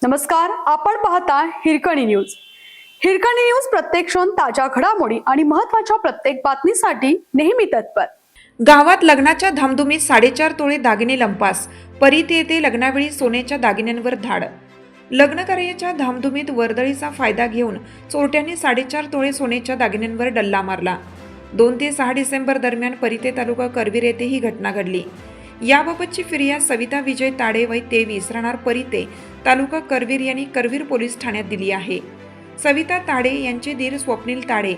नमस्कार, आपण पाहता हिरकणी न्यूज. हिरकणी न्यूज प्रत्येक क्षण ताज्या घडामोडी आणि महत्त्वाच्या प्रत्येक बातमीसाठी नेहमी तत्पर. गावात लग्नाच्या धामधुमीत 4.5 तोळे दागिने लंपास. परीत येथे लग्नावेळी सोन्याच्या दागिन्यांवर धाड. लग्नकार्याच्या धामधुमीत वर्दळीचा फायदा घेऊन चोरट्यांनी 4.5 तोळे सोन्याच्या दागिन्यांवर डल्ला मारला. 2 ते 6 डिसेंबर दरम्यान परीते तालुका करवीर येथे ही घटना घडली. याबाबतची फिर्याद सविता विजय ताडे वय 23 राहणार परीते तालुका करवीर यांनी करवीर पोलीस ठाण्यात दिली आहे. सविता ताडे यांचे दीर स्वप्नील ताडे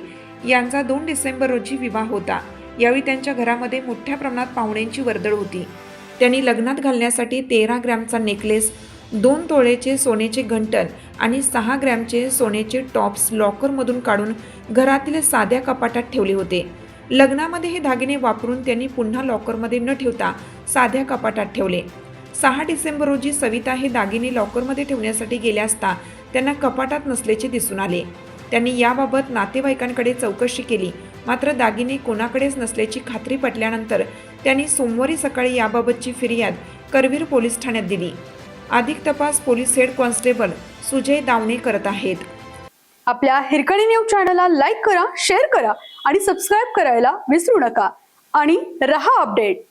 यांचा 2 डिसेंबर रोजी विवाह होता. यावेळी त्यांच्या घरामध्ये मोठ्या प्रमाणात पाहुण्यांची वर्दळ होती. त्यांनी लग्नात घालण्यासाठी 13 ग्रॅमचा नेकलेस, 2 तोळेचे सोन्याचे घंटण आणि 6 ग्रॅमचे सोन्याचे टॉप्स लॉकरमधून काढून घरातील साध्या कपाटात ठेवले होते. लग्नामध्ये हे दागिने वापरून त्यांनी पुन्हा लॉकरमध्ये न ठेवता साध्या कपाटात ठेवले. 6 डिसेंबर रोजी सविता हे दागिने लॉकरमध्ये ठेवण्यासाठी गेल्या असता त्यांना कपाटात नसल्याचे दिसून आले. त्यांनी याबाबत नातेवाईकांकडे चौकशी केली, मात्र दागिने कोणाकडेच नसल्याची खात्री पटल्यानंतर त्यांनी सोमवारी सकाळी याबाबतची फिर्याद करवीर पोलीस ठाण्यात दिली. अधिक तपास police head constable Sujay Dawane करत आहेत. आपल्या हिरकणी न्यूज चॅनलला लाईक करा, शेअर करा आणि सबस्क्राईब करायला विसरू नका आणि रहा अपडेट.